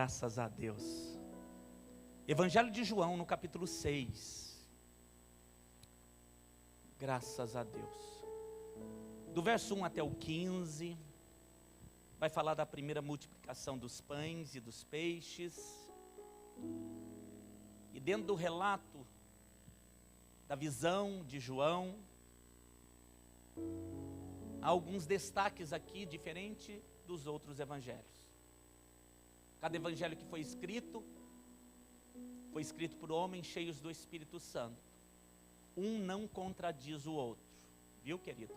Graças a Deus. Evangelho de João, no capítulo 6. Graças a Deus. Do verso 1 até o 15, vai falar da primeira multiplicação dos pães e dos peixes. E dentro do relato, da visão de João, há alguns destaques aqui, diferente dos outros evangelhos. Cada evangelho que foi escrito por homens cheios do Espírito Santo. Um não contradiz o outro. Viu, querido?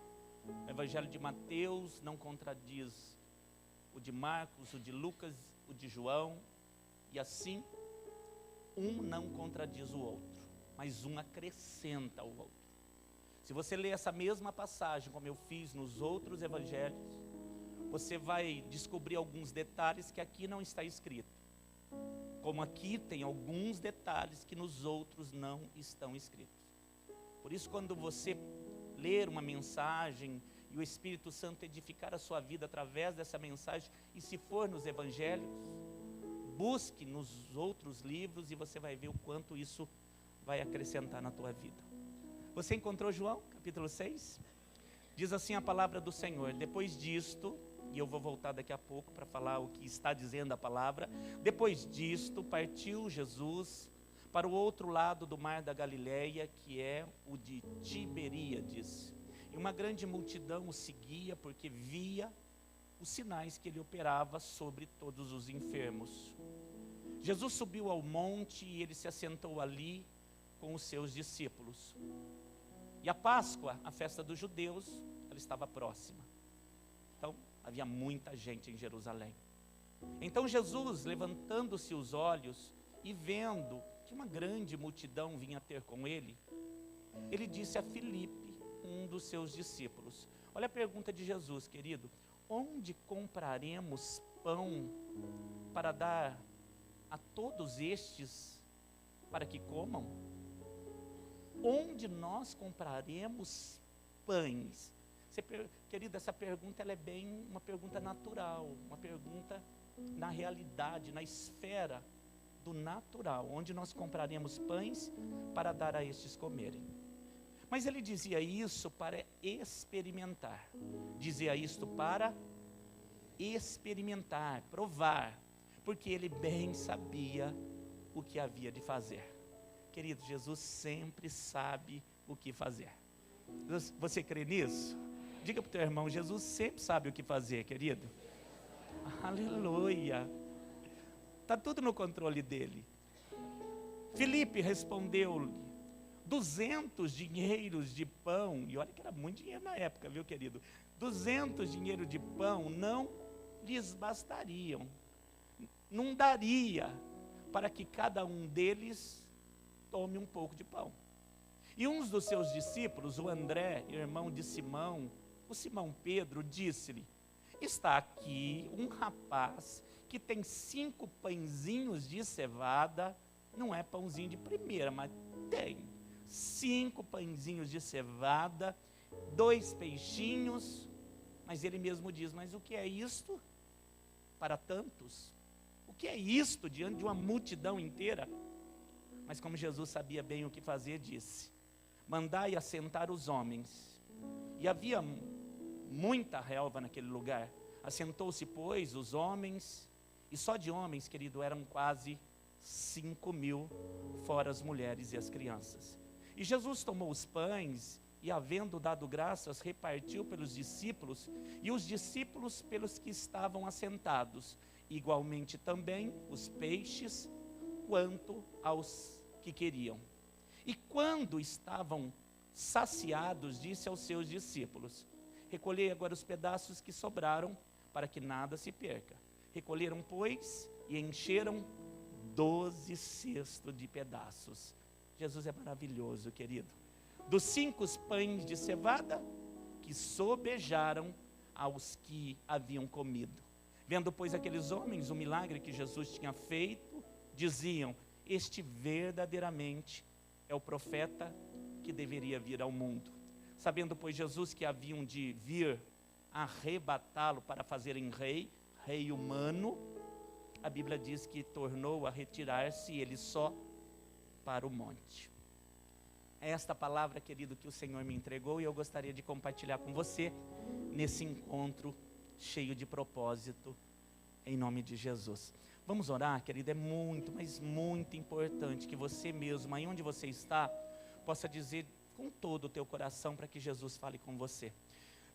O evangelho de Mateus não contradiz o de Marcos, o de Lucas, o de João. E assim, um não contradiz o outro, mas um acrescenta ao outro. Se você ler essa mesma passagem, como eu fiz nos outros evangelhos, você vai descobrir alguns detalhes que aqui não está escrito. Como aqui tem alguns detalhes que nos outros não estão escritos. Por isso, quando você ler uma mensagem e o Espírito Santo edificar a sua vida através dessa mensagem, e se for nos evangelhos, busque nos outros livros e você vai ver o quanto isso vai acrescentar na tua vida. Você encontrou João, capítulo 6? Diz assim a palavra do Senhor: depois disto, e eu vou voltar daqui a pouco para falar o que está dizendo a palavra. Depois disto, partiu Jesus para o outro lado do mar da Galileia, que é o de Tiberíades. E uma grande multidão o seguia, porque via os sinais que ele operava sobre todos os enfermos. Jesus subiu ao monte e ele se assentou ali com os seus discípulos. E a Páscoa, a festa dos judeus, ela estava próxima. Então, havia muita gente em Jerusalém. Então Jesus, levantando-se os olhos e vendo que uma grande multidão vinha ter com ele, ele disse a Filipe, um dos seus discípulos. Olha a pergunta de Jesus, querido: onde compraremos pão para dar a todos estes para que comam? Onde nós compraremos pães? Querido, essa pergunta ela é bem uma pergunta natural, uma pergunta na realidade, na esfera do natural. Onde nós compraremos pães para dar a estes comerem? Mas ele dizia isso para experimentar. Dizia isto para experimentar, provar, porque ele bem sabia o que havia de fazer. Querido, Jesus sempre sabe o que fazer. Você crê nisso? Diga para o teu irmão: Jesus sempre sabe o que fazer, querido. Aleluia. Está tudo no controle dele. Filipe respondeu-lhe: 200 dinheiros de pão, e olha que era muito dinheiro na época, viu, querido? 200 dinheiros de pão não lhes bastariam, não daria para que cada um deles tome um pouco de pão. E um dos seus discípulos, o André, irmão de Simão, o Simão Pedro, disse-lhe: está aqui um rapaz que tem 5 pãezinhos de cevada. Não é pãozinho de primeira, mas tem 5 pãezinhos de cevada, 2 peixinhos. Mas ele mesmo diz: mas o que é isto para tantos? O que é isto diante de uma multidão inteira? Mas como Jesus sabia bem o que fazer, disse: mandai assentar os homens. E havia muita relva naquele lugar. Assentou-se, pois, os homens, e só de homens, querido, eram quase 5.000, fora as mulheres e as crianças. E Jesus tomou os pães e, havendo dado graças, repartiu pelos discípulos, e os discípulos pelos que estavam assentados, igualmente também os peixes, quanto aos que queriam. E quando estavam saciados, disse aos seus discípulos: recolhei agora os pedaços que sobraram, para que nada se perca. Recolheram, pois, e encheram 12 cestos de pedaços. Jesus é maravilhoso, querido. Dos 5 pães de cevada, que sobejaram aos que haviam comido. Vendo, pois, aqueles homens o milagre que Jesus tinha feito, diziam: este verdadeiramente é o profeta que deveria vir ao mundo. Sabendo, pois, Jesus que haviam de vir arrebatá-lo para fazerem rei humano, a Bíblia diz que tornou a retirar-se ele só para o monte. É esta palavra, querido, que o Senhor me entregou e eu gostaria de compartilhar com você nesse encontro cheio de propósito, em nome de Jesus. Vamos orar, querido, é muito, mas muito importante que você mesmo, aí onde você está, possa dizer com todo o teu coração para que Jesus fale com você.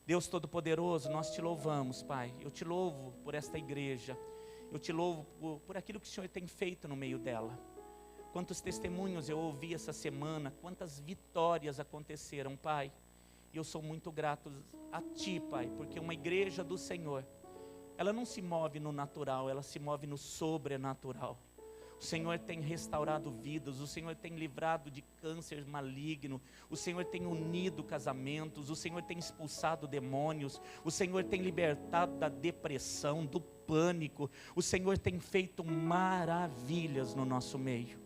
Deus Todo-Poderoso, nós te louvamos, Pai. Eu te louvo por esta igreja. Eu te louvo por aquilo que o Senhor tem feito no meio dela. Quantos testemunhos eu ouvi essa semana, quantas vitórias aconteceram, Pai. E eu sou muito grato a Ti, Pai, porque uma igreja do Senhor, ela não se move no natural, ela se move no sobrenatural. O Senhor tem restaurado vidas, o Senhor tem livrado de câncer maligno, o Senhor tem unido casamentos, o Senhor tem expulsado demônios, o Senhor tem libertado da depressão, do pânico, o Senhor tem feito maravilhas no nosso meio.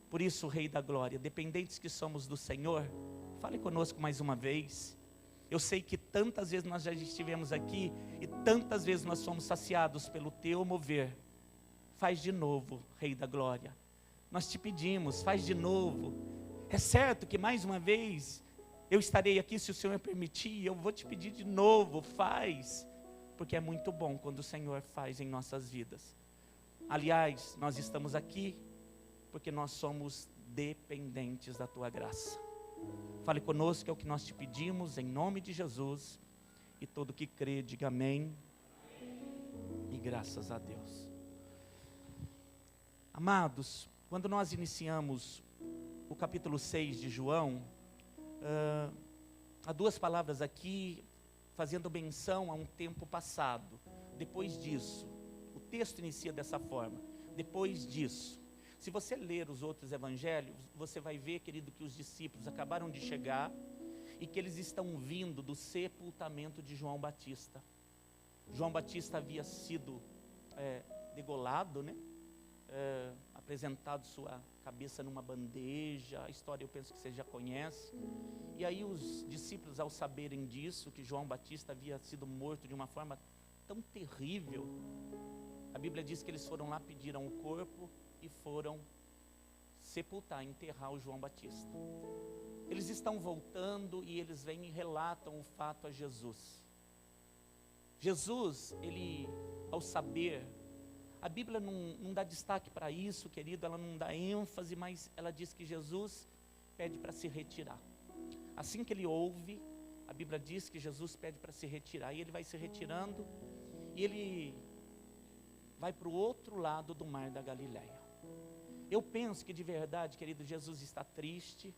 Por isso, Rei da Glória, dependentes que somos do Senhor, fale conosco mais uma vez. Eu sei que tantas vezes nós já estivemos aqui e tantas vezes nós somos saciados pelo Teu mover. Faz de novo, Rei da Glória. Nós te pedimos, faz de novo. É certo que mais uma vez eu estarei aqui se o Senhor permitir, eu vou te pedir de novo, faz. Porque é muito bom quando o Senhor faz em nossas vidas. Aliás, nós estamos aqui porque nós somos dependentes da Tua graça. Fale conosco, que é o que nós te pedimos, em nome de Jesus. E todo que crê, diga amém. E graças a Deus. Amados, quando nós iniciamos o capítulo 6 de João, há duas palavras aqui fazendo menção a um tempo passado. Depois disso, o texto inicia dessa forma, depois disso. Se você ler os outros evangelhos, você vai ver, querido, que os discípulos acabaram de chegar e que eles estão vindo do sepultamento de João Batista. João Batista havia sido degolado, né? Apresentado sua cabeça numa bandeja, a história eu penso que você já conhece. E aí os discípulos, ao saberem disso, que João Batista havia sido morto de uma forma tão terrível, a Bíblia diz que eles foram lá, pediram o corpo e foram sepultar, enterrar o João Batista. Eles estão voltando e eles vêm e relatam o fato a Jesus. Jesus, ele, ao saber, a Bíblia não dá destaque para isso, querido, ela não dá ênfase, mas ela diz que Jesus pede para se retirar. Assim que ele ouve, a Bíblia diz que Jesus pede para se retirar, e ele vai se retirando, e ele vai para o outro lado do mar da Galileia. Eu penso que de verdade, querido, Jesus está triste,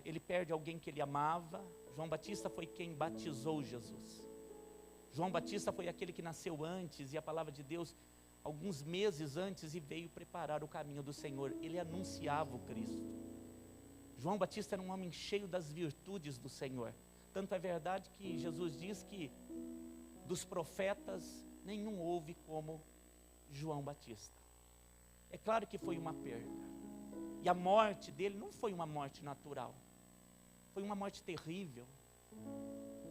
ele perde alguém que ele amava. João Batista foi quem batizou Jesus. João Batista foi aquele que nasceu antes, e a palavra de Deus, alguns meses antes, e veio preparar o caminho do Senhor. Ele anunciava o Cristo. João Batista era um homem cheio das virtudes do Senhor. Tanto é verdade que Jesus diz que dos profetas nenhum houve como João Batista. É claro que foi uma perda. E a morte dele não foi uma morte natural. Foi uma morte terrível.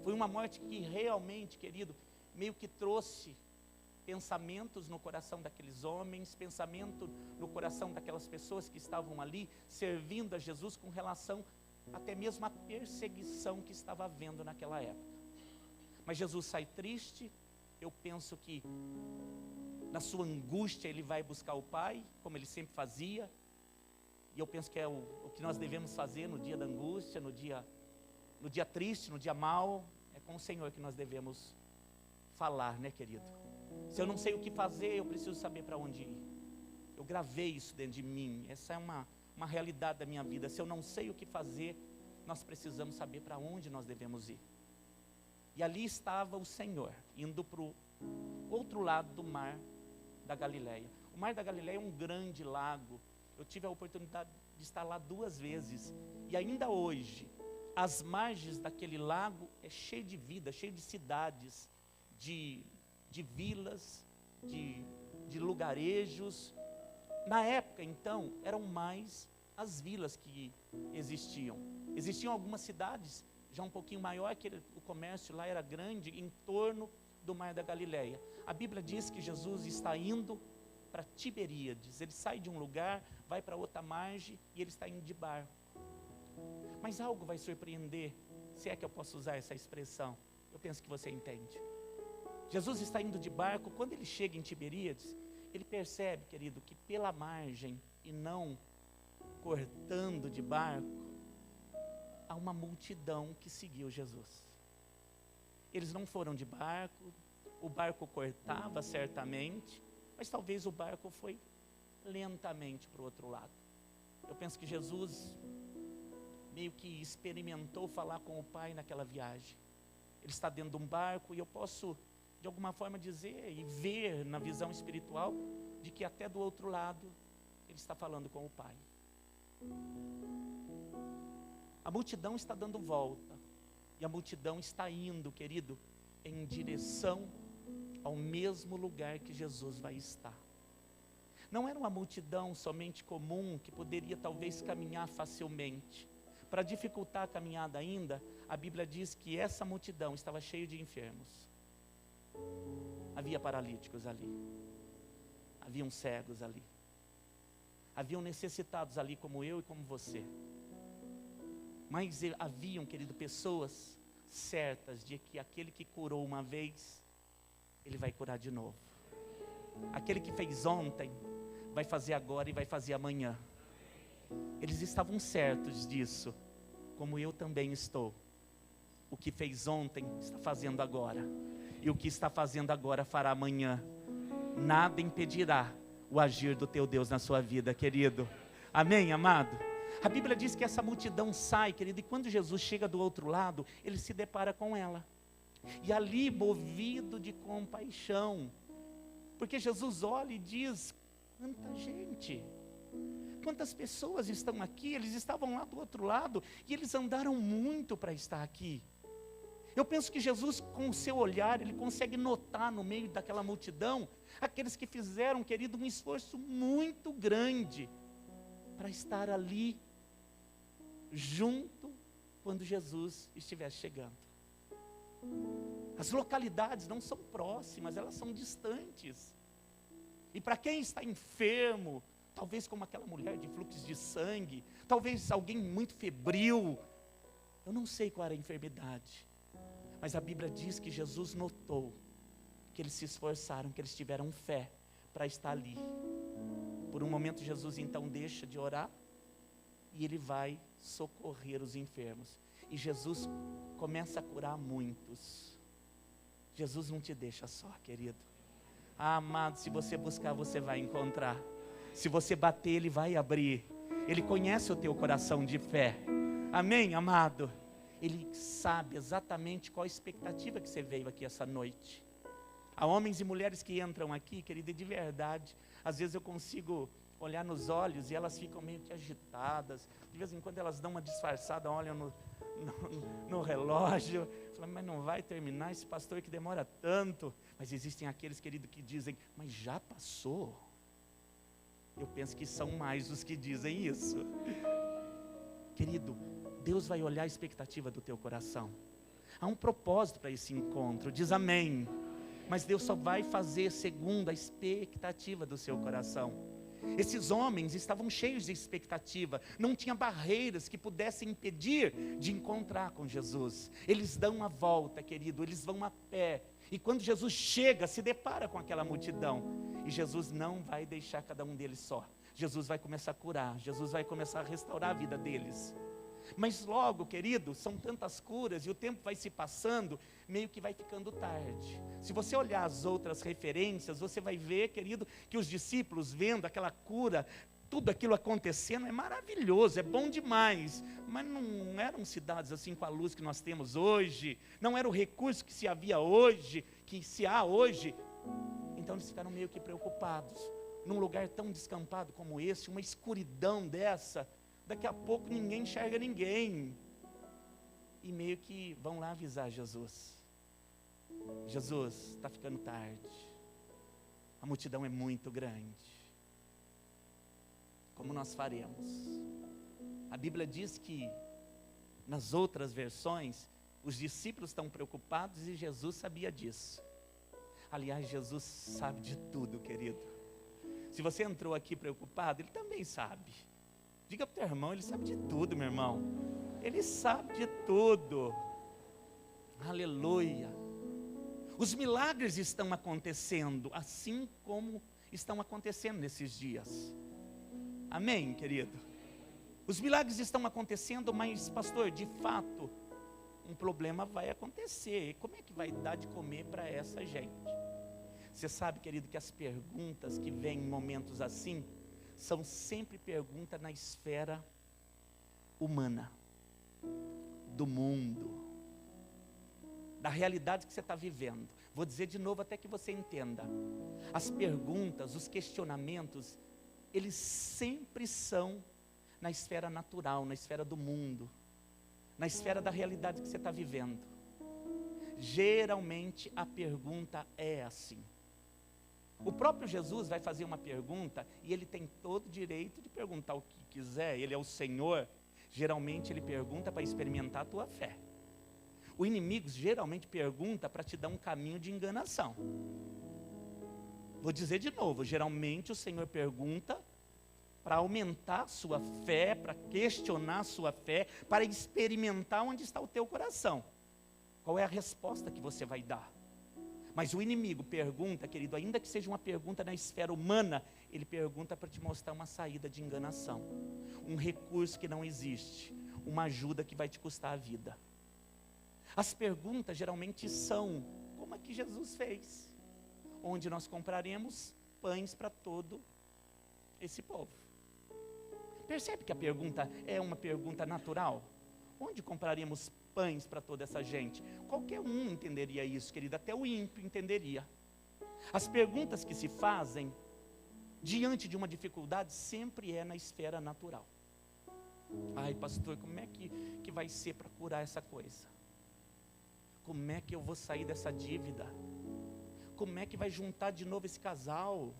Foi uma morte que realmente, querido, meio que trouxe pensamentos no coração daqueles homens, pensamento no coração daquelas pessoas que estavam ali, servindo a Jesus, com relação até mesmo à perseguição que estava havendo naquela época. Mas Jesus sai triste. Eu penso que na sua angústia ele vai buscar o Pai, como ele sempre fazia. E eu penso que é o que nós devemos fazer no dia da angústia, no dia triste, no dia mau. É com o Senhor que nós devemos falar, né, querido? Se eu não sei o que fazer, eu preciso saber para onde ir. Eu gravei isso dentro de mim. Essa é uma realidade da minha vida. Se eu não sei o que fazer, nós precisamos saber para onde nós devemos ir. E ali estava o Senhor, indo para o outro lado do mar da Galileia. O mar da Galileia é um grande lago. Eu tive a oportunidade de estar lá 2 vezes. E ainda hoje, as margens daquele lago é cheio de vida, cheio de cidades, de vilas, de lugarejos. Na época, então, eram mais as vilas que existiam. Existiam algumas cidades já um pouquinho maior, que o comércio lá era grande, em torno do mar da Galileia. A Bíblia diz que Jesus está indo para Tiberíades. Ele sai de um lugar, vai para outra margem e ele está indo de barco. Mas algo vai surpreender, se é que eu posso usar essa expressão. Eu penso que você entende. Jesus está indo de barco. Quando ele chega em Tiberíades, ele percebe, querido, que pela margem e não cortando de barco, há uma multidão que seguiu Jesus. Eles não foram de barco, o barco cortava certamente, mas talvez o barco foi lentamente para o outro lado. Eu penso que Jesus meio que experimentou falar com o Pai naquela viagem. Ele está dentro de um barco e eu posso, de alguma forma, dizer e ver na visão espiritual de que até do outro lado ele está falando com o Pai. A multidão está dando volta e a multidão está indo, querido, em direção ao mesmo lugar que Jesus vai estar. Não era uma multidão somente comum que poderia talvez caminhar facilmente. Para dificultar a caminhada ainda, a Bíblia diz que essa multidão estava cheia de enfermos. Havia paralíticos ali, haviam cegos ali, haviam necessitados ali como eu e como você. Mas haviam, querido, pessoas certas de que aquele que curou uma vez, ele vai curar de novo. Aquele que fez ontem, vai fazer agora e vai fazer amanhã. Eles estavam certos disso, como eu também estou. O que fez ontem, está fazendo agora. E o que está fazendo agora, fará amanhã. Nada impedirá o agir do teu Deus na sua vida, querido. Amém, amado? A Bíblia diz que essa multidão sai, querido, e quando Jesus chega do outro lado, ele se depara com ela. E ali, movido de compaixão, porque Jesus olha e diz: quanta gente, quantas pessoas estão aqui, eles estavam lá do outro lado, e eles andaram muito para estar aqui. Eu penso que Jesus, com o seu olhar, ele consegue notar no meio daquela multidão, aqueles que fizeram, querido, um esforço muito grande, para estar ali, junto, quando Jesus estivesse chegando. As localidades não são próximas, elas são distantes. E para quem está enfermo, talvez como aquela mulher de fluxo de sangue, talvez alguém muito febril, eu não sei qual era a enfermidade, mas a Bíblia diz que Jesus notou que eles se esforçaram, que eles tiveram fé para estar ali. Por um momento Jesus então deixa de orar e ele vai socorrer os enfermos. E Jesus começa a curar muitos. Jesus não te deixa só, querido. Ah, amado, se você buscar, você vai encontrar. Se você bater, ele vai abrir. Ele conhece o teu coração de fé. Amém, amado? Ele sabe exatamente qual a expectativa que você veio aqui essa noite. Há homens e mulheres que entram aqui, querida, de verdade. Às vezes eu consigo olhar nos olhos e elas ficam meio que agitadas. De vez em quando elas dão uma disfarçada, olham no relógio. Falam, mas não vai terminar esse pastor que demora tanto. Mas existem aqueles, querido, que dizem, mas já passou? Eu penso que são mais os que dizem isso. Querido, Deus vai olhar a expectativa do teu coração. Há um propósito para esse encontro, diz amém. Mas Deus só vai fazer segundo a expectativa do seu coração. Esses homens estavam cheios de expectativa, não tinha barreiras que pudessem impedir de encontrar com Jesus. Eles dão a volta, querido, eles vão a pé. E quando Jesus chega, se depara com aquela multidão. E Jesus não vai deixar cada um deles só. Jesus vai começar a curar, Jesus vai começar a restaurar a vida deles. Mas logo, querido, são tantas curas e o tempo vai se passando, meio que vai ficando tarde. Se você olhar as outras referências, você vai ver, querido, que os discípulos vendo aquela cura, tudo aquilo acontecendo, é maravilhoso, é bom demais. Mas não eram cidades assim com a luz que nós temos hoje, não era o recurso que se havia hoje, que se há hoje. Então eles ficaram meio que preocupados. Num lugar tão descampado como esse, uma escuridão dessa, daqui a pouco ninguém enxerga ninguém. E meio que vão lá avisar Jesus. Jesus, está ficando tarde. A multidão é muito grande. Como nós faremos? A Bíblia diz que, nas outras versões, os discípulos estão preocupados e Jesus sabia disso. Aliás, Jesus sabe de tudo, querido. Se você entrou aqui preocupado, Ele também sabe. Diga para o teu irmão, Ele sabe de tudo, meu irmão. Ele sabe de tudo. Aleluia. Os milagres estão acontecendo, assim como estão acontecendo nesses dias. Amém, querido? Os milagres estão acontecendo, mas, pastor, de fato, um problema vai acontecer. Como é que vai dar de comer para essa gente? Você sabe, querido, que as perguntas que vêm em momentos assim, são sempre perguntas na esfera humana, do mundo, da realidade que você está vivendo. Vou dizer de novo até que você entenda. As perguntas, os questionamentos, eles sempre são na esfera natural, na esfera do mundo, na esfera da realidade que você está vivendo. Geralmente a pergunta é assim. O próprio Jesus vai fazer uma pergunta e Ele tem todo o direito de perguntar o que quiser. Ele é o Senhor. Geralmente Ele pergunta para experimentar a tua fé. O inimigo geralmente pergunta para te dar um caminho de enganação. Vou dizer de novo, geralmente o Senhor pergunta para aumentar a sua fé, para questionar a sua fé, para experimentar onde está o teu coração. Qual é a resposta que você vai dar? Mas o inimigo pergunta, querido, ainda que seja uma pergunta na esfera humana, ele pergunta para te mostrar uma saída de enganação, um recurso que não existe, uma ajuda que vai te custar a vida. As perguntas geralmente são, como é que Jesus fez? Onde nós compraremos pães para todo esse povo? Percebe que a pergunta é uma pergunta natural? Onde compraríamos pães para toda essa gente? Qualquer um entenderia isso, querido, até o ímpio entenderia. As perguntas que se fazem diante de uma dificuldade sempre é na esfera natural. Ai, pastor, como é que vai ser para curar essa coisa? Como é que eu vou sair dessa dívida? Como é que vai juntar de novo esse casal?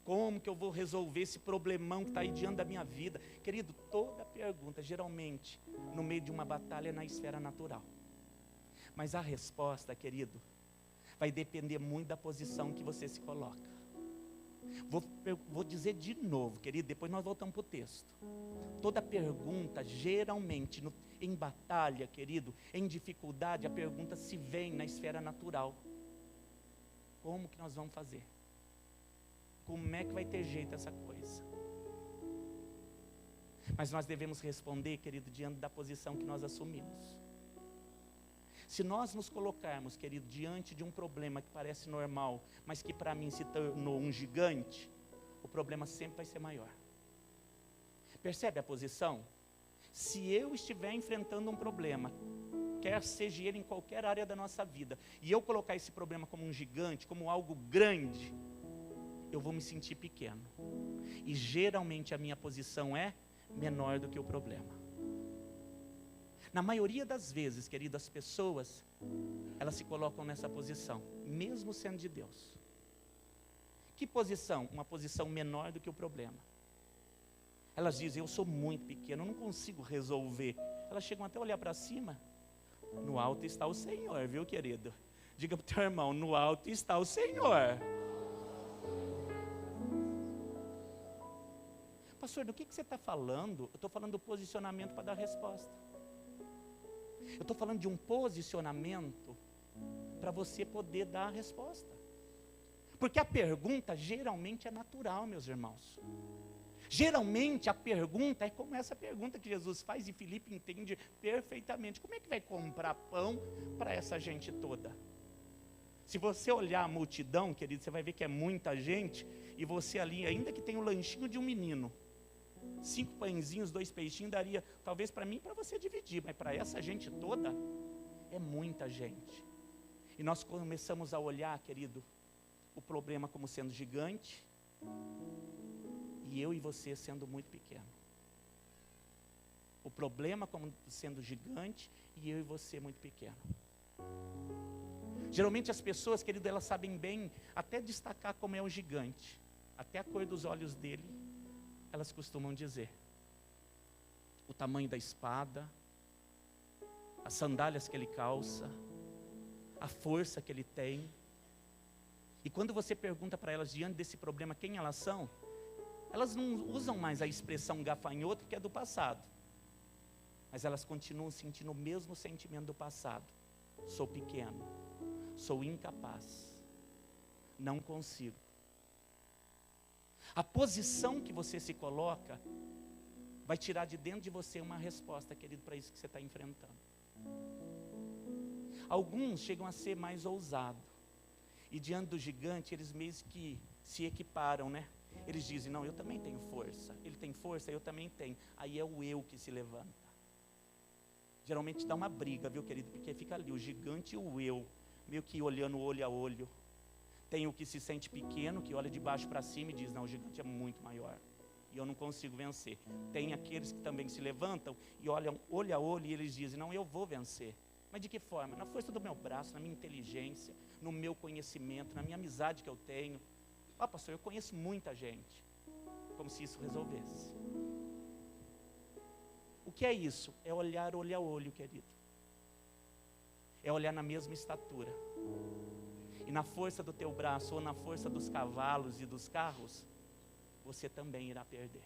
Como que eu vou resolver esse problemão que está aí diante da minha vida? Querido, toda pergunta, geralmente, no meio de uma batalha, é na esfera natural. Mas a resposta, querido, vai depender muito da posição que você se coloca. Vou dizer de novo, querido, depois nós voltamos para o texto. Toda pergunta, geralmente, em batalha, querido, em dificuldade, a pergunta se vem na esfera natural. Como que nós vamos fazer? Como é que vai ter jeito essa coisa? Mas nós devemos responder, querido, diante da posição que nós assumimos. Se nós nos colocarmos, querido, diante de um problema que parece normal, mas que para mim se tornou um gigante, o problema sempre vai ser maior. Percebe a posição? Se eu estiver enfrentando um problema, quer seja ele em qualquer área da nossa vida, e eu colocar esse problema como um gigante, como algo grande, eu vou me sentir pequeno. E geralmente a minha posição é menor do que o problema. Na maioria das vezes, querido, as pessoas, elas se colocam nessa posição, mesmo sendo de Deus. Que posição? Uma posição menor do que o problema. Elas dizem, eu sou muito pequeno, eu não consigo resolver. Elas chegam até a olhar para cima. No alto está o Senhor, viu, querido? Diga para o teu irmão, no alto está o Senhor. Pastor, do que você está falando? Eu estou falando do posicionamento para dar resposta. Eu estou falando de um posicionamento para você poder dar a resposta. Porque a pergunta geralmente é natural, meus irmãos. Geralmente a pergunta é como essa pergunta que Jesus faz e Filipe entende perfeitamente. Como é que vai comprar pão para essa gente toda? Se você olhar a multidão, querido, você vai ver que é muita gente. E você ali, ainda que tenha o lanchinho de um menino, 5 pãezinhos, 2 peixinhos, daria talvez para mim e para você dividir. Mas para essa gente toda, é muita gente. E nós começamos a olhar, querido, o problema como sendo gigante. E eu e você sendo muito pequeno. O problema como sendo gigante e eu e você muito pequeno. Geralmente as pessoas, querido, elas sabem bem até destacar como é o gigante. Até a cor dos olhos dele, elas costumam dizer. O tamanho da espada, as sandálias que ele calça, a força que ele tem. E quando você pergunta para elas, diante desse problema, quem elas são, elas não usam mais a expressão gafanhoto, que é do passado. Mas elas continuam sentindo o mesmo sentimento do passado. Sou pequeno, sou incapaz, não consigo. A posição que você se coloca vai tirar de dentro de você uma resposta, querido, para isso que você está enfrentando. Alguns chegam a ser mais ousados. E diante do gigante, eles meio que se equiparam, né? Eles dizem, não, eu também tenho força. Ele tem força, eu também tenho. Aí é o eu que se levanta. Geralmente dá uma briga, viu, querido? Porque fica ali o gigante e o eu, meio que olhando olho a olho. Tem o que se sente pequeno, que olha de baixo para cima e diz, não, o gigante é muito maior. E eu não consigo vencer. Tem aqueles que também se levantam e olham olho a olho e eles dizem, não, eu vou vencer. Mas de que forma? Na força do meu braço, na minha inteligência, no meu conhecimento, na minha amizade que eu tenho. Ó, pastor, eu conheço muita gente. Como se isso resolvesse. O que é isso? É olhar olho a olho, querido. É olhar na mesma estatura. E na força do teu braço ou na força dos cavalos e dos carros, você também irá perder.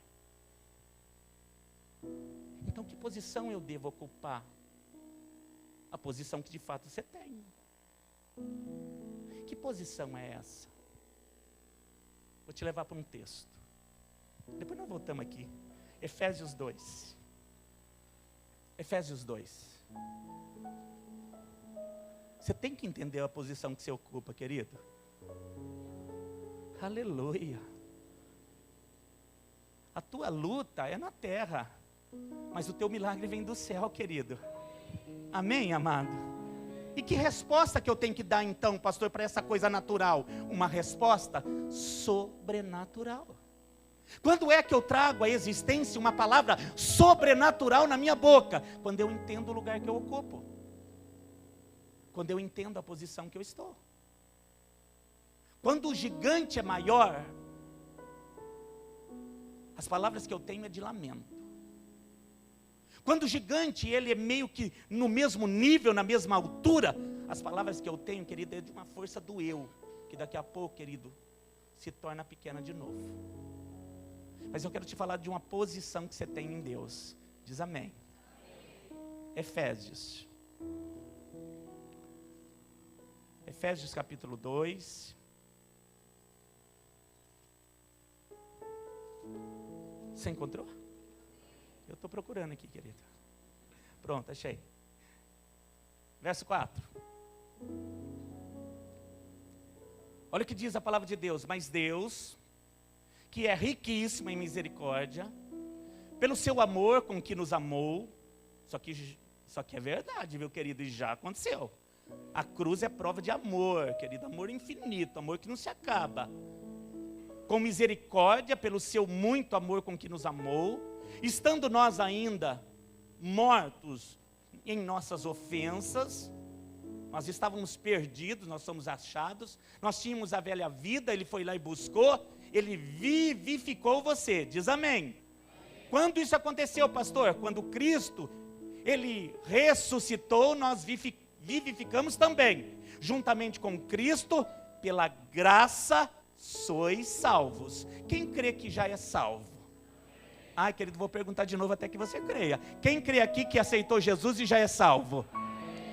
Então, que posição eu devo ocupar? A posição que de fato você tem. Que posição é essa? Vou te levar para um texto. Depois nós voltamos aqui. Efésios 2. Efésios 2. Você tem que entender a posição que você ocupa, querido. Aleluia. A tua luta é na terra, mas o teu milagre vem do céu, querido. Amém, amado? E que resposta que eu tenho que dar então, pastor, para essa coisa natural? Uma resposta sobrenatural. Quando é que eu trago à existência uma palavra sobrenatural na minha boca? Quando eu entendo o lugar que eu ocupo. Quando eu entendo a posição que eu estou. Quando o gigante é maior, as palavras que eu tenho é de lamento. Quando o gigante, ele é meio que no mesmo nível, na mesma altura, as palavras que eu tenho, querido, é de uma força do eu, que daqui a pouco, querido, se torna pequena de novo. Mas eu quero te falar de uma posição que você tem em Deus. Diz amém. Efésios. Efésios capítulo 2. Você encontrou? Eu estou procurando aqui, querido. Pronto, achei. Verso 4. Olha o que diz a palavra de Deus. Mas Deus, que é riquíssimo em misericórdia, pelo seu amor com que nos amou, só que é verdade, viu, querido, e já aconteceu. A cruz é prova de amor, querido, amor infinito, amor que não se acaba. Com misericórdia, pelo seu muito amor com que nos amou, estando nós ainda mortos em nossas ofensas, nós estávamos perdidos, nós somos achados, nós tínhamos a velha vida, ele foi lá e buscou, ele vivificou você, diz amém. Quando isso aconteceu, pastor? Quando Cristo, ele ressuscitou, nós vivificamos também, juntamente com Cristo, pela graça sois salvos. Quem crê que já é salvo? Ai, querido, vou perguntar de novo até que você creia. Quem crê aqui que aceitou Jesus e já é salvo?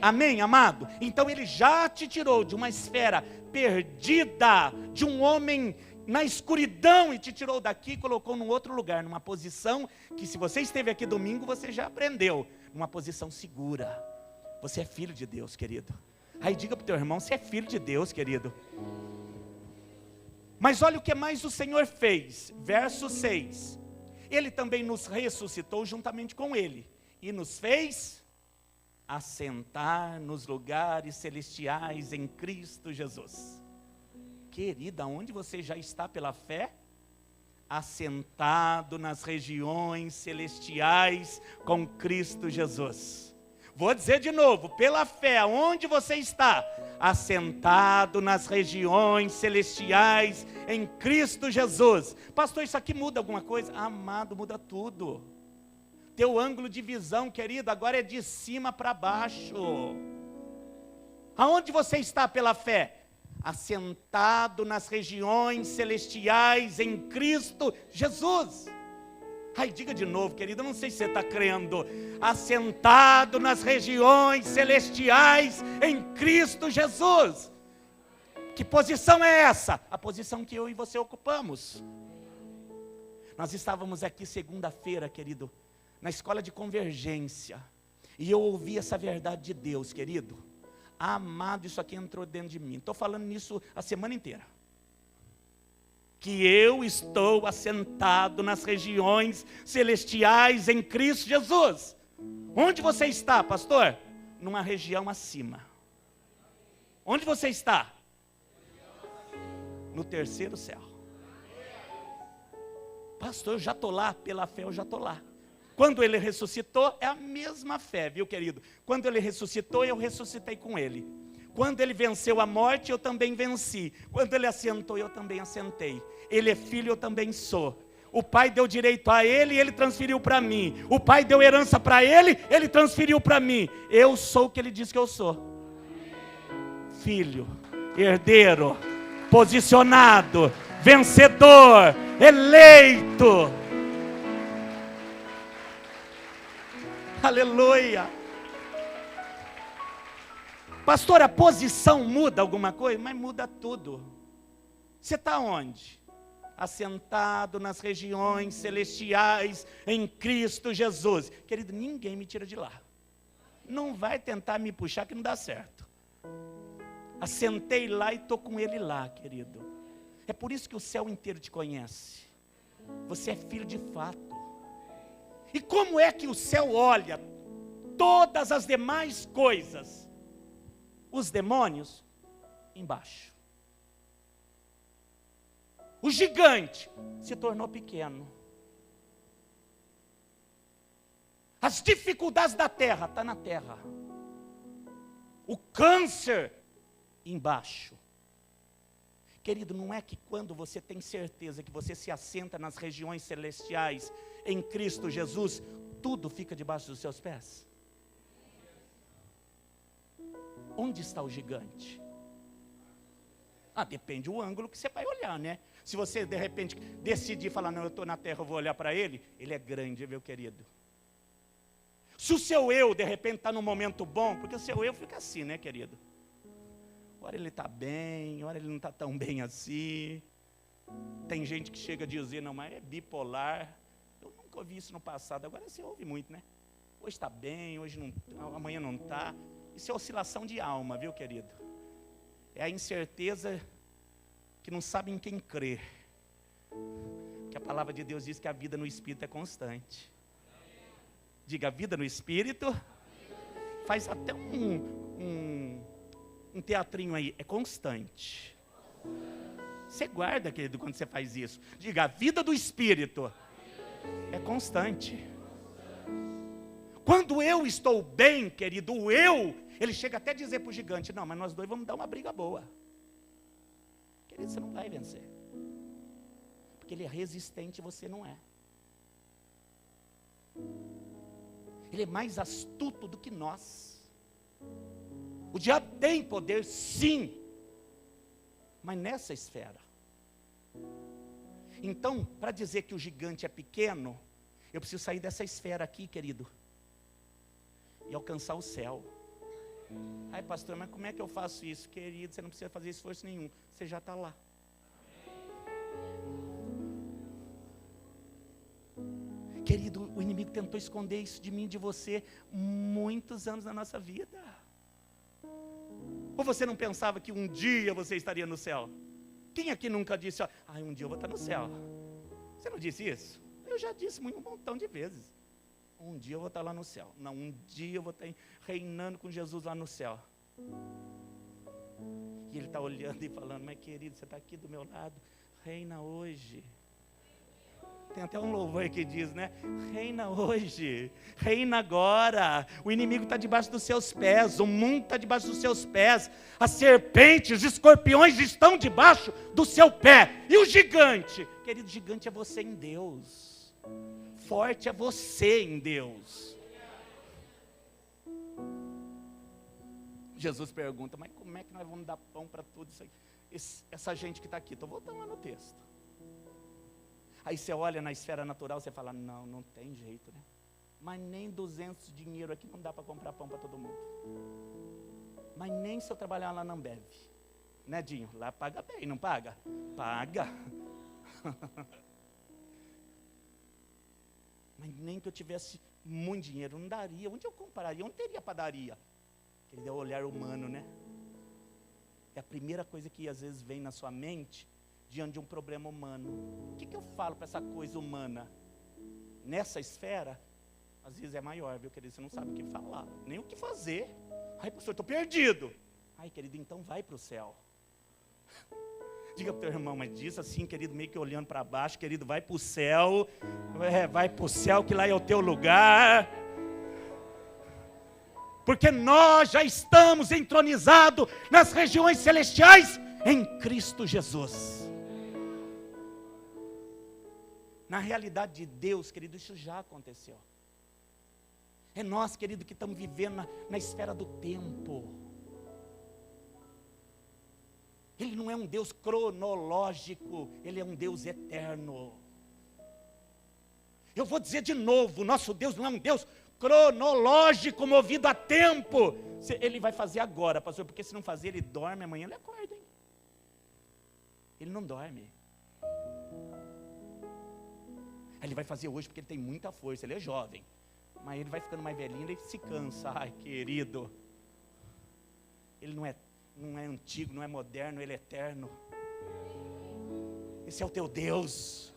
Amém, amado? Então ele já te tirou de uma esfera perdida, de um homem na escuridão, e te tirou daqui e colocou num outro lugar, numa posição que, se você esteve aqui domingo, você já aprendeu, numa posição segura. Você é filho de Deus, querido. Aí diga para o teu irmão, você é filho de Deus, querido. Mas olha o que mais o Senhor fez, verso 6. Ele também nos ressuscitou juntamente com Ele, e nos fez assentar nos lugares celestiais em Cristo Jesus. Querida, onde você já está pela fé? Assentado nas regiões celestiais com Cristo Jesus. Vou dizer de novo, pela fé, onde você está? Assentado nas regiões celestiais em Cristo Jesus. Pastor, isso aqui muda alguma coisa? Amado, muda tudo. Teu ângulo de visão, querido, agora é de cima para baixo. Aonde você está pela fé? assentado nas regiões celestiais em Cristo Jesus. Ai, diga de novo, querido, eu não sei se você está crendo. Assentado nas regiões celestiais em Cristo Jesus. Que posição é essa? A posição que eu e você ocupamos. Nós estávamos aqui segunda-feira, querido, na escola de convergência. E eu ouvi essa verdade de Deus, querido. Amado, isso aqui entrou dentro de mim. Estou falando nisso a semana inteira. Que eu estou assentado nas regiões celestiais em Cristo Jesus. Onde você está, pastor? Numa região acima. Onde você está? No terceiro céu. Pastor, eu já estou lá, pela fé eu já estou lá. Quando ele ressuscitou, é a mesma fé, viu, querido? Quando ele ressuscitou, eu ressuscitei com ele. Quando ele venceu a morte, eu também venci. Quando ele assentou, eu também assentei. Ele é filho, eu também sou. O pai deu direito a ele e ele transferiu para mim. O pai deu herança para ele, ele transferiu para mim. Eu sou o que ele diz que eu sou. Filho, herdeiro, posicionado, vencedor, eleito. Aleluia. Pastor, a posição muda alguma coisa? Mas muda tudo. Você está onde? Assentado nas regiões celestiais em Cristo Jesus. Querido, ninguém me tira de lá. Não vai tentar me puxar que não dá certo. Assentei lá e estou com ele lá, querido. É por isso que o céu inteiro te conhece. Você é filho de fato. E como é que o céu olha todas as demais coisas? Os demônios embaixo. O gigante se tornou pequeno. As dificuldades da terra estão na terra. O câncer embaixo. Querido, não é que quando você tem certeza que você se assenta nas regiões celestiais em Cristo Jesus, tudo fica debaixo dos seus pés? Onde está o gigante? Depende do ângulo que você vai olhar, né? Se você de repente decidir falar, não, eu estou na terra, eu vou olhar para ele, ele é grande, meu querido. Se o seu eu de repente está num momento bom, porque o seu eu fica assim, né, querido? Ora ele está bem, ora ele não está tão bem assim. Tem gente que chega a dizer, não, mas é bipolar. Eu nunca ouvi isso no passado, agora você ouve muito, né? Hoje está bem, hoje não, amanhã não está. Isso é oscilação de alma, viu, querido? É a incerteza que não sabe em quem crer. Porque a palavra de Deus diz que a vida no Espírito é constante. Diga, a vida no Espírito. Faz até um teatrinho aí, é constante. Você guarda, querido, quando você faz isso. Diga, a vida do Espírito é constante. Quando eu estou bem, querido, o eu, ele chega até a dizer para o gigante, não, mas nós dois vamos dar uma briga boa. Querido, você não vai vencer. Porque ele é resistente e você não é. Ele é mais astuto do que nós. O diabo tem poder, sim, mas nessa esfera. Então, para dizer que o gigante é pequeno, eu preciso sair dessa esfera aqui, querido, e alcançar o céu. Ai, pastor, mas como é que eu faço isso? Querido, você não precisa fazer esforço nenhum, você já está lá. Querido, o inimigo tentou esconder isso de mim e de você muitos anos na nossa vida. Ou você não pensava que um dia você estaria no céu? Quem aqui nunca disse, um dia eu vou estar no céu? Você não disse isso? Eu já disse um montão de vezes. Um dia eu vou estar lá no céu. Não, um dia eu vou estar reinando com Jesus lá no céu. E ele está olhando e falando, mas querido, você está aqui do meu lado, reina hoje. Tem até um louvor que diz, né? Reina hoje, reina agora. O inimigo está debaixo dos seus pés, o mundo está debaixo dos seus pés. As serpentes, os escorpiões estão debaixo do seu pé. E o gigante? Querido, gigante é você em Deus. Forte é você em Deus. Jesus pergunta, mas como é que nós vamos dar pão para tudo isso aí? essa gente que está aqui, estou voltando lá no texto. Aí você olha na esfera natural, você fala, não tem jeito, né? Mas nem 200 de dinheiro aqui não dá para comprar pão para todo mundo. Mas nem se eu trabalhar lá na Ambev. Né, Dinho? Lá paga bem, não paga? Paga. Mas nem que eu tivesse muito dinheiro, não daria. Onde eu compraria? Onde teria padaria? Querido, é o olhar humano, né? É a primeira coisa que às vezes vem na sua mente diante de um problema humano. O que eu falo para essa coisa humana? Nessa esfera, às vezes é maior, viu, querido? Você não sabe o que falar, nem o que fazer. Ai, pastor, estou perdido. Ai, querido, então vai para o céu. Diga para o teu irmão, mas diz assim, querido, meio que olhando para baixo, querido, vai para o céu. Vai para o céu, que lá é o teu lugar. Porque nós já estamos entronizados nas regiões celestiais em Cristo Jesus. Na realidade de Deus, querido, isso já aconteceu. É nós, querido, que estamos vivendo na esfera do tempo. Ele não é um Deus cronológico, Ele é um Deus eterno. Eu vou dizer de novo, nosso Deus não é um Deus cronológico, movido a tempo. Ele vai fazer agora, pastor, porque se não fazer, ele dorme, amanhã ele acorda, hein? Ele não dorme. Ele vai fazer hoje porque ele tem muita força, ele é jovem. Mas ele vai ficando mais velhinho, ele se cansa. Ai, querido. Ele não é antigo, não é moderno, ele é eterno. Esse é o teu Deus.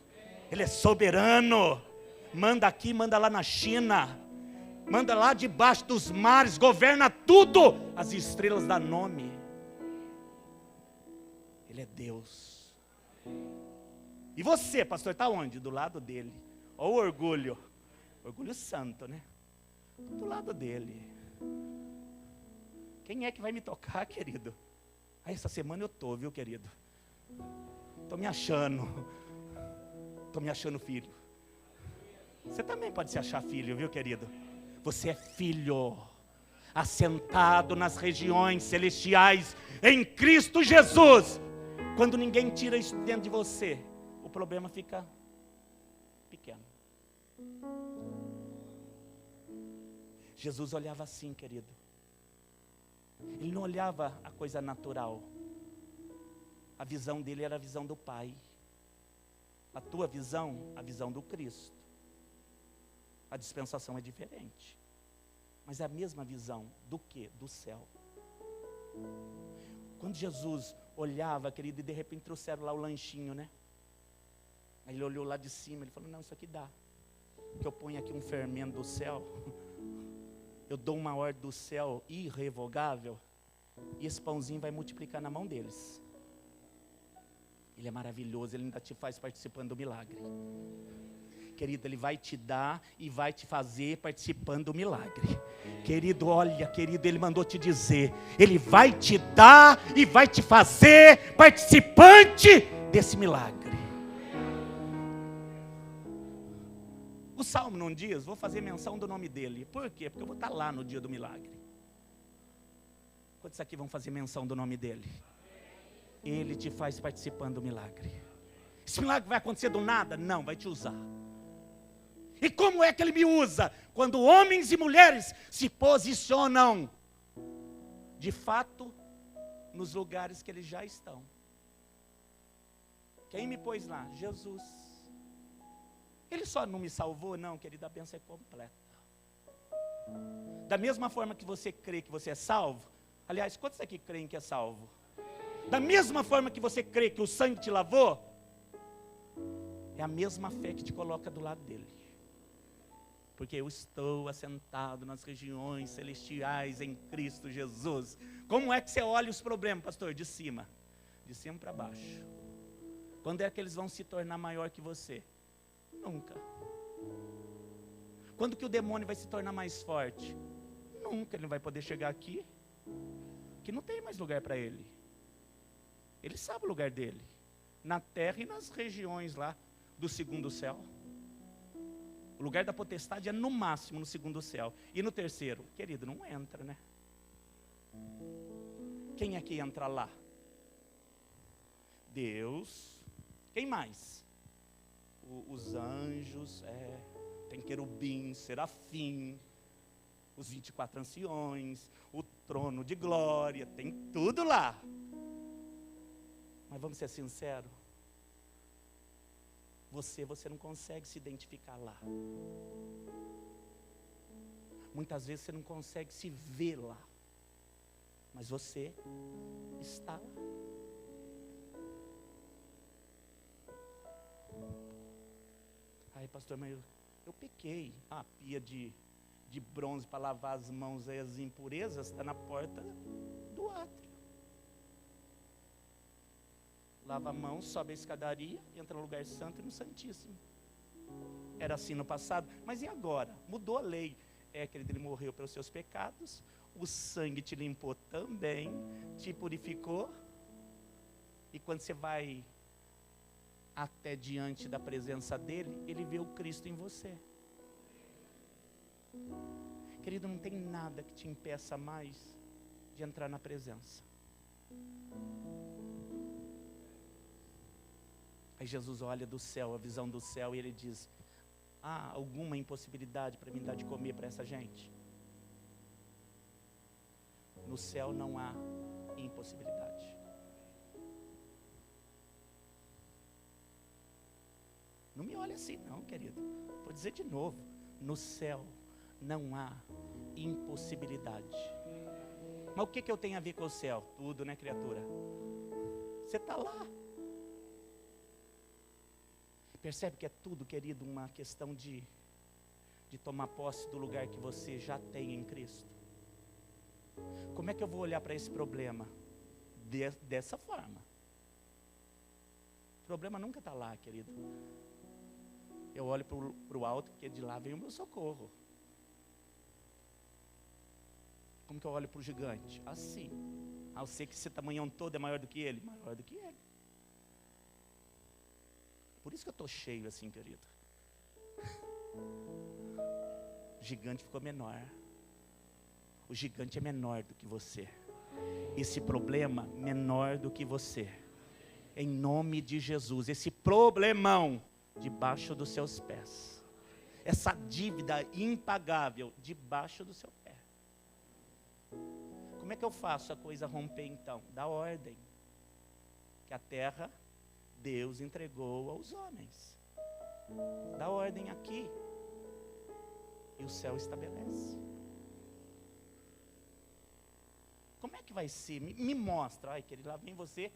Ele é soberano. Manda aqui, manda lá na China. Manda lá debaixo dos mares, governa tudo. As estrelas dão nome. Ele é Deus. E você, pastor, está onde? Do lado dele. Olha o orgulho. Orgulho santo, né? Do lado dele. Quem é que vai me tocar, querido? Ah, essa semana eu estou, viu, querido? Estou me achando. Estou me achando filho. Você também pode se achar filho, viu, querido? Você é filho, assentado nas regiões celestiais, em Cristo Jesus. Quando ninguém tira isso dentro de você, o problema fica pequeno. Jesus olhava assim, querido. Ele não olhava a coisa natural. A visão dele era a visão do Pai. A tua visão, a visão do Cristo. A dispensação é diferente. Mas é a mesma visão do quê? Do céu. Quando Jesus olhava, querido, e de repente trouxeram lá o lanchinho, né? Aí ele olhou lá de cima, ele falou, não, isso aqui dá. Que eu ponho aqui um fermento do céu. Eu dou uma ordem do céu irrevogável. E esse pãozinho vai multiplicar na mão deles. Ele é maravilhoso, ele ainda te faz participando do milagre. Querido, ele vai te dar e vai te fazer participando do milagre. Querido, olha, querido, ele mandou te dizer. Ele vai te dar e vai te fazer participante desse milagre. O Salmo não diz, vou fazer menção do nome dele. Por quê? Porque eu vou estar lá no dia do milagre. Quantos aqui vão fazer menção do nome dele? Ele te faz participando do milagre. Esse milagre vai acontecer do nada? Não, vai te usar. E como é que ele me usa? Quando homens e mulheres se posicionam, de fato, nos lugares que eles já estão. Quem me pôs lá? Jesus. Ele só não me salvou? Não, querida, a bênção é completa. Da mesma forma que você crê que você é salvo, aliás, quantos aqui creem que é salvo? Da mesma forma que você crê que o sangue te lavou, é a mesma fé que te coloca do lado dele. Porque eu estou assentado nas regiões celestiais em Cristo Jesus. Como é que você olha os problemas, pastor? De cima para baixo. Quando é que eles vão se tornar maior que você? Nunca. Quando que o demônio vai se tornar mais forte? Nunca. Ele não vai poder chegar aqui, que não tem mais lugar para ele. Ele sabe o lugar dele, na terra e nas regiões lá do segundo céu. O lugar da potestade é no máximo no segundo céu. E no terceiro, querido, não entra, né? Quem é que entra lá? Deus. Quem mais? Os anjos, tem querubim, serafim, os 24 anciões, o trono de glória, tem tudo lá. Mas vamos ser sinceros, você não consegue se identificar lá. Muitas vezes você não consegue se ver lá, mas você está lá. Aí, pastor, mas eu pequei. A pia de bronze para lavar as mãos e as impurezas está na porta do átrio. Lava a mão, sobe a escadaria, entra no lugar santo e no santíssimo. Era assim no passado, mas e agora? Mudou a lei. Querido, ele morreu pelos seus pecados, o sangue te limpou também, te purificou, e quando você vai até diante da presença dele, ele vê o Cristo em você. Querido, não tem nada que te impeça mais de entrar na presença. Aí Jesus olha do céu, a visão do céu, e ele diz: há alguma impossibilidade para mim dar de comer para essa gente? No céu não há impossibilidade. Não me olhe assim não, querido. Vou dizer de novo. No céu não há impossibilidade. Mas o que eu tenho a ver com o céu? Tudo, né, criatura? Você está lá. Percebe que é tudo, querido, uma questão de tomar posse do lugar que você já tem em Cristo. Como é que eu vou olhar para esse problema? Dessa forma. O problema nunca está lá, querido. Eu olho para o alto, porque de lá vem o meu socorro. Como que eu olho para o gigante? Assim. Eu sei que esse tamanhão todo é maior do que ele. Maior do que ele. Por isso que eu estou cheio assim, querido. O gigante ficou menor. O gigante é menor do que você. Esse problema menor do que você. Em nome de Jesus. Esse problemão debaixo dos seus pés. Essa dívida impagável debaixo do seu pé. Como é que eu faço a coisa romper então? Dá ordem. Que a terra Deus entregou aos homens. Dá ordem aqui. E o céu estabelece. Como é que vai ser? Me mostra. Ai, querido, lá vem você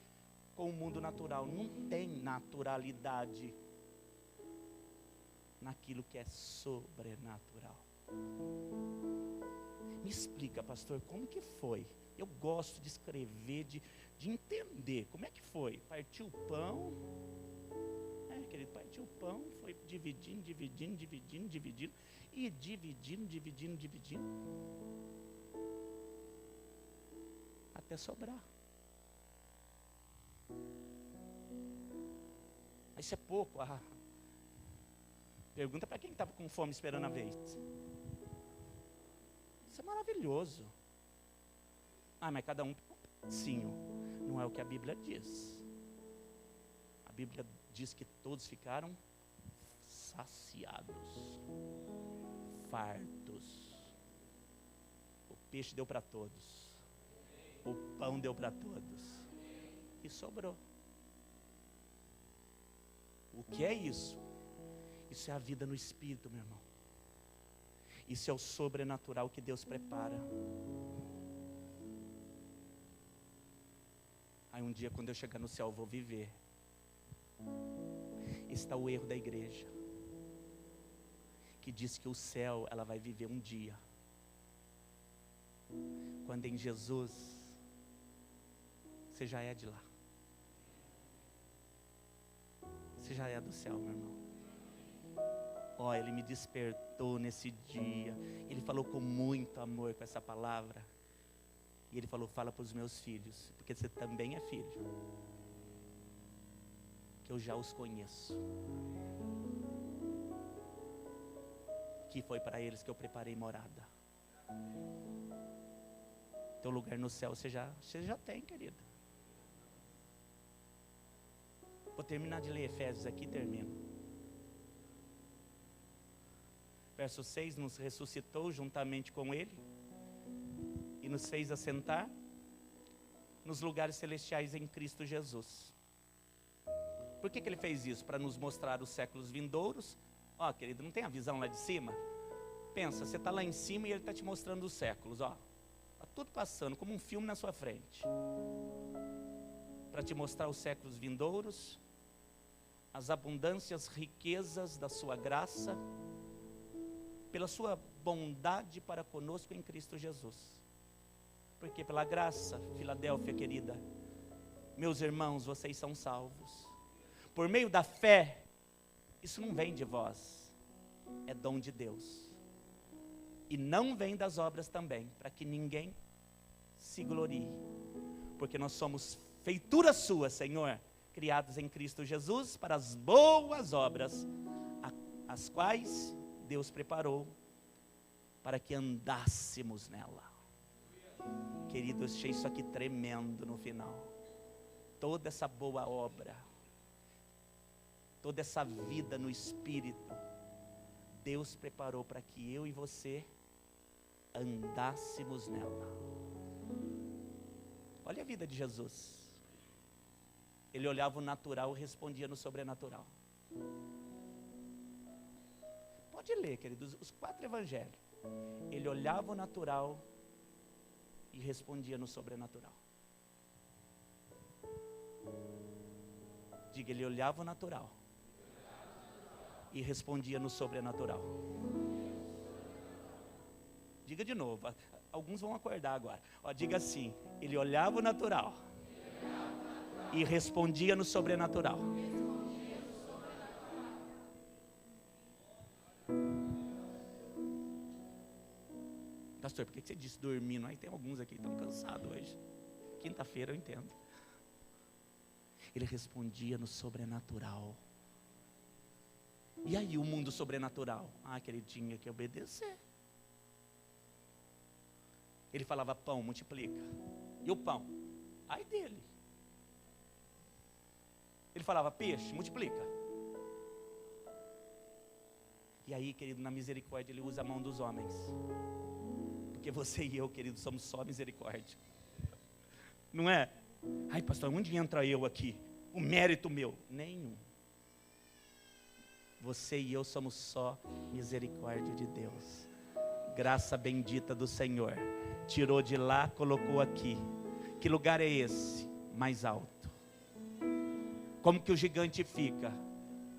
com o mundo natural. Não tem naturalidade naquilo que é sobrenatural. Me explica, pastor, como que foi? Eu gosto de escrever, de entender. Como é que foi? Partiu o pão. Querido, partiu o pão, foi dividindo. E dividindo. Até sobrar. Isso é pouco. Pergunta para quem estava com fome esperando a vez. Isso é maravilhoso. Mas cada um tem um pedacinho. Não é o que a Bíblia diz. A Bíblia diz que todos ficaram saciados, fartos. O peixe deu para todos. O pão deu para todos. E sobrou. O que é isso? Isso é a vida no Espírito, meu irmão. Isso é o sobrenatural que Deus prepara. Aí um dia, quando eu chegar no céu, eu vou viver. Está o erro da igreja, que diz que o céu ela vai viver um dia, quando em Jesus você já é de lá. Você já é do céu, meu irmão. Ele me despertou nesse dia. Ele falou com muito amor com essa palavra. E ele falou: fala para os meus filhos, porque você também é filho, que eu já os conheço, que foi para eles que eu preparei morada. Teu lugar no céu você já tem, querido. Vou terminar de ler Efésios aqui e termino. Verso 6, nos ressuscitou juntamente com Ele e nos fez assentar nos lugares celestiais em Cristo Jesus. Por que Ele fez isso? Para nos mostrar os séculos vindouros. Ó, querido, não tem a visão lá de cima? Pensa, você está lá em cima e Ele está te mostrando os séculos, ó. Está tudo passando, como um filme na sua frente. Para te mostrar os séculos vindouros, as abundâncias, riquezas da sua graça, pela sua bondade para conosco em Cristo Jesus. Porque pela graça, Filadélfia querida, meus irmãos, vocês são salvos. Por meio da fé, isso não vem de vós, é dom de Deus. E não vem das obras também, para que ninguém se glorie. Porque nós somos feitura sua, Senhor, criados em Cristo Jesus para as boas obras, as quais Deus preparou para que andássemos nela. Querido, eu achei isso aqui tremendo no final. Toda essa boa obra, toda essa vida no Espírito, Deus preparou para que eu e você andássemos nela. Olha a vida de Jesus. Ele olhava o natural e respondia no sobrenatural. Pode ler, queridos, os 4 evangelhos. Ele olhava o natural e respondia no sobrenatural. Diga, ele olhava o natural e respondia no sobrenatural. Diga de novo, alguns vão acordar agora. Ó, diga assim, ele olhava o natural e respondia no sobrenatural. Pastor, por que você disse dormindo? Aí tem alguns aqui que estão cansados hoje. Quinta-feira eu entendo. Ele respondia no sobrenatural. E aí o mundo sobrenatural? Ah, que ele tinha que obedecer. Ele falava pão, multiplica. E o pão? Ai dele. Ele falava peixe, multiplica. E aí, querido, na misericórdia ele usa a mão dos homens. Porque você e eu, querido, somos só misericórdia. Não é? Ai, pastor, onde entra eu aqui? O mérito meu? Nenhum. Você e eu somos só misericórdia de Deus. Graça bendita do Senhor. Tirou de lá, colocou aqui. Que lugar é esse? Mais alto. Como que o gigante fica?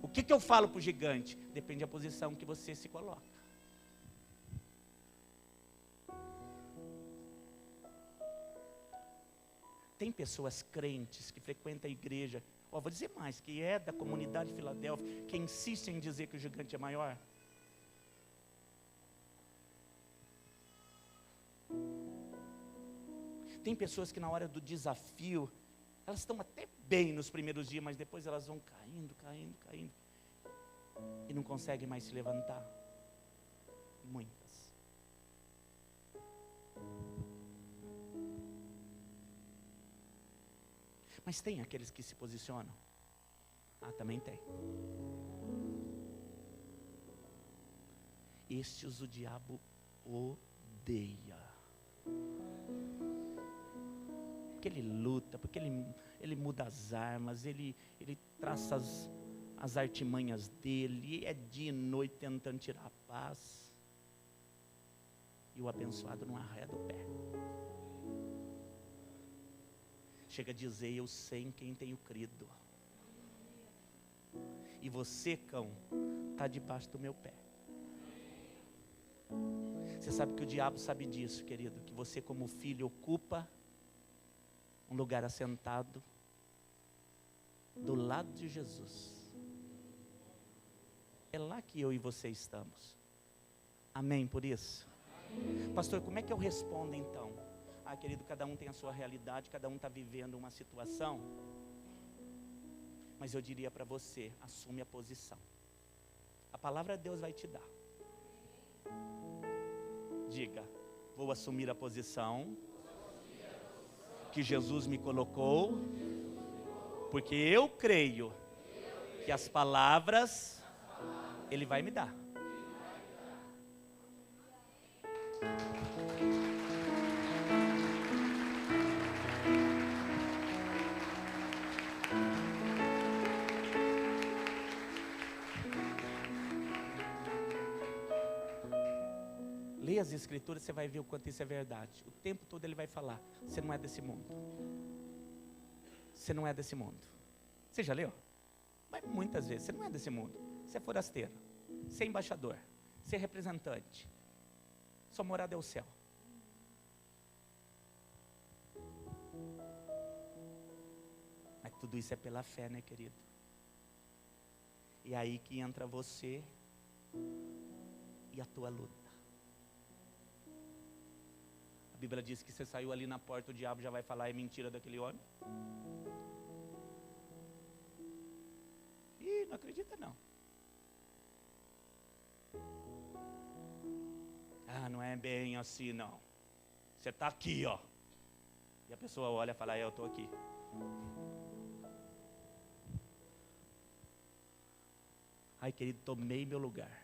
O que eu falo para o gigante? Depende da posição que você se coloca. Tem pessoas crentes que frequentam a igreja, vou dizer mais, que é da comunidade de Filadélfia, que insistem em dizer que o gigante é maior. Tem pessoas que na hora do desafio, elas estão até bem nos primeiros dias, mas depois elas vão caindo, e não conseguem mais se levantar. Muitas. Mas tem aqueles que se posicionam? Ah, também tem. Estes o diabo odeia. Porque ele luta, porque ele muda as armas, ele traça as artimanhas dele, é dia e noite tentando tirar a paz. E o abençoado não arreda o pé. Chega a dizer, eu sei em quem tenho crido. E você, cão, está debaixo do meu pé. Você sabe que o diabo sabe disso, querido, que você como filho ocupa um lugar assentado do lado de Jesus. É lá que eu e você estamos. Amém por isso? Amém. Pastor, como é que eu respondo então? Ah, querido, cada um tem a sua realidade, cada um está vivendo uma situação. Mas eu diria para você, assume a posição. A palavra de Deus vai te dar. Diga, vou assumir a posição que Jesus me colocou, porque eu creio que as palavras Ele vai me dar. Leia as Escrituras, você vai ver o quanto isso é verdade. O tempo todo Ele vai falar: você não é desse mundo. Você não é desse mundo. Você já leu? Mas muitas vezes, você não é desse mundo. Você é forasteiro, você é embaixador, você é representante. Sua morada é o céu. Mas tudo isso é pela fé, né, querido? E é aí que entra você e a tua luta. A Bíblia diz que você saiu ali na porta, o diabo já vai falar: é mentira daquele homem. Ih, não acredita não. Ah, não é bem assim não. Você está aqui, ó. E a pessoa olha e fala: eu estou aqui. Ai, querido, tomei meu lugar.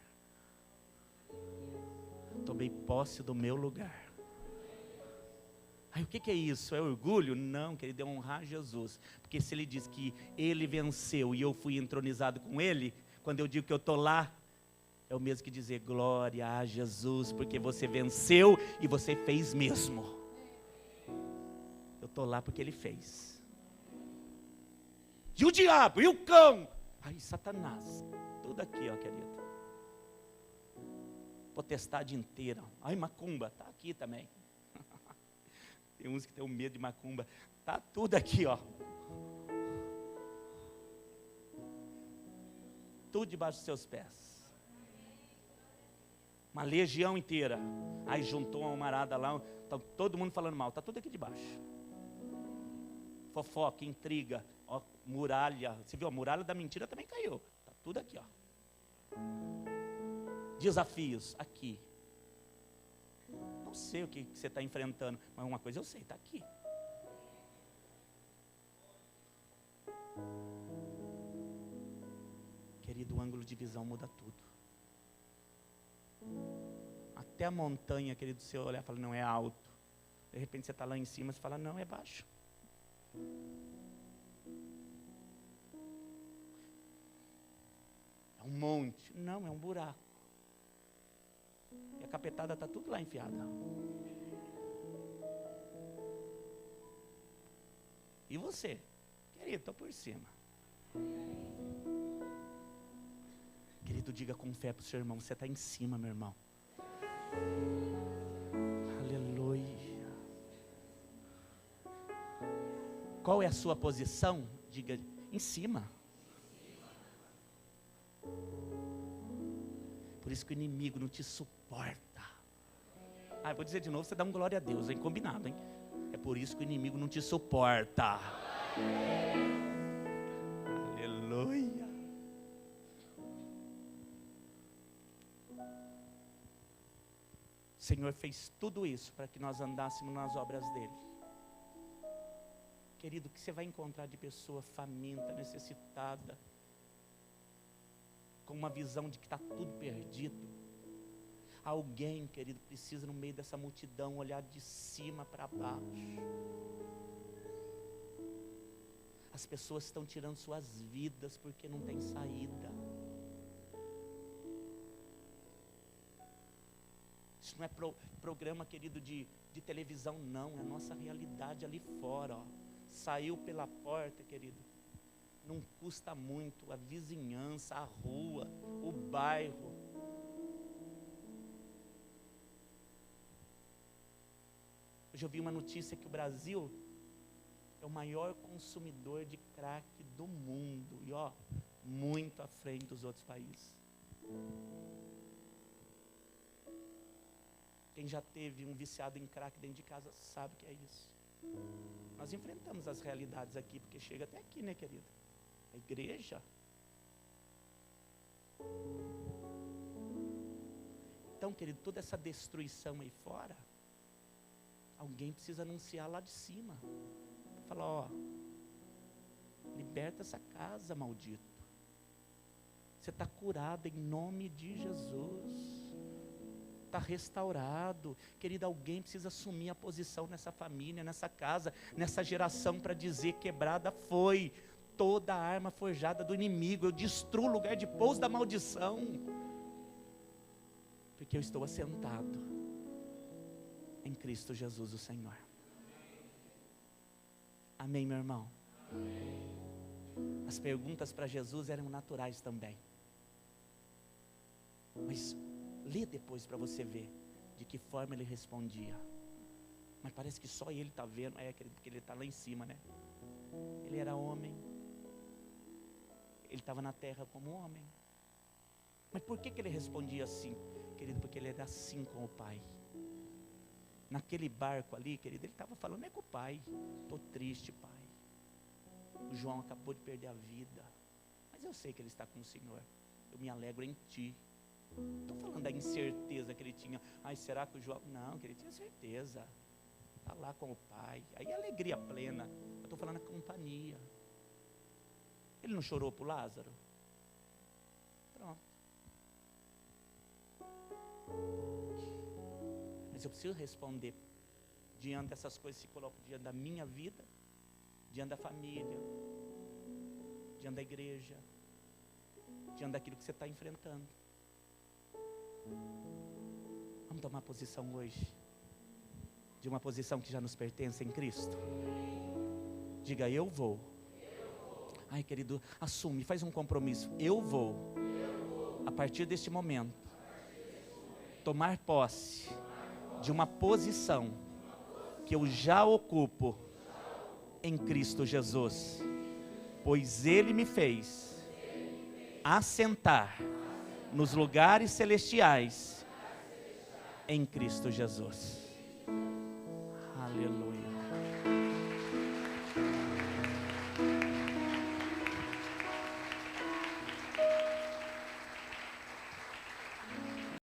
Tomei posse do meu lugar. Ai, o que é isso? É orgulho? Não, querido, é honrar Jesus. Porque se Ele diz que Ele venceu e eu fui entronizado com Ele, quando eu digo que eu estou lá, é o mesmo que dizer glória a Jesus, porque você venceu e você fez mesmo. Eu estou lá porque Ele fez. E o diabo? E o cão? Ai, Satanás. Tudo aqui, ó, querido. Potestade inteira. Ai, macumba, está aqui também. Tem uns que tem medo de macumba. Está tudo aqui, ó. Tudo debaixo dos seus pés. Uma legião inteira. Aí juntou uma marada lá, tá todo mundo falando mal. Está tudo aqui debaixo. Fofoca, intriga, ó, muralha. Você viu, a muralha da mentira também caiu. Está tudo aqui, ó. Desafios, aqui. Não sei o que você está enfrentando, mas uma coisa eu sei, está aqui. Querido, o ângulo de visão muda tudo. Até a montanha, querido, você olhar e fala: não, é alto. De repente você está lá em cima, você fala: não, é baixo. É um monte. Não, é um buraco. E a capetada está tudo lá enfiada. E você? Querido, estou por cima. Querido, diga com fé para o seu irmão: você está em cima, meu irmão. Aleluia. Qual é a sua posição? Diga: em cima. Por isso que o inimigo não te suporta. Ah, eu vou dizer de novo, você dá um glória a Deus, hein? Combinado, hein? É por isso que o inimigo não te suporta. Aleluia. O Senhor fez tudo isso para que nós andássemos nas obras dele. Querido, o que você vai encontrar de pessoa faminta, necessitada, com uma visão de que está tudo perdido? Alguém, querido, precisa no meio dessa multidão olhar de cima para baixo. As pessoas estão tirando suas vidas porque não tem saída. Isso não é programa, querido, de televisão, não. É a nossa realidade ali fora, ó. Saiu pela porta, querido. Não custa muito, a vizinhança, a rua, o bairro. Hoje eu vi uma notícia que o Brasil é o maior consumidor de crack do mundo. E ó, muito à frente dos outros países. Quem já teve um viciado em crack dentro de casa sabe o que é isso. Nós enfrentamos as realidades aqui, porque chega até aqui, né, querido? A igreja. Então, querido, toda essa destruição aí fora, alguém precisa anunciar lá de cima. Falar: ó, liberta essa casa, maldito. Você está curado em nome de Jesus. Está restaurado. Querida, alguém precisa assumir a posição nessa família, nessa casa, nessa geração, para dizer: quebrada foi toda a arma forjada do inimigo. Eu destruo o lugar de pouso da maldição, porque eu estou assentado em Cristo Jesus, o Senhor. Amém, meu irmão? Amém. As perguntas para Jesus eram naturais também, mas lê depois para você ver de que forma ele respondia. Mas parece que só ele está vendo, porque ele está lá em cima, né? Ele era homem, ele estava na terra como homem. Mas por que ele respondia assim, querido? Porque ele era assim com o Pai. Naquele barco ali, querido, ele estava falando com o Pai: estou triste, Pai. O João acabou de perder a vida, mas eu sei que ele está com o Senhor. Eu me alegro em Ti. Estou falando da incerteza que ele tinha. Ai, será que o João... Não, que ele tinha certeza. Está lá com o Pai. Aí alegria plena. Eu estou falando a companhia. Ele não chorou por Lázaro? Pronto. Mas eu preciso responder diante dessas coisas que se colocam diante da minha vida, diante da família, diante da igreja, diante daquilo que você está enfrentando. Vamos tomar posição hoje, de uma posição que já nos pertence em Cristo. Diga: eu vou. Ai, querido, assume, faz um compromisso. Eu vou, a partir deste momento, tomar posse de uma posição que eu já ocupo em Cristo Jesus, pois Ele me fez assentar nos lugares celestiais em Cristo Jesus. Aleluia.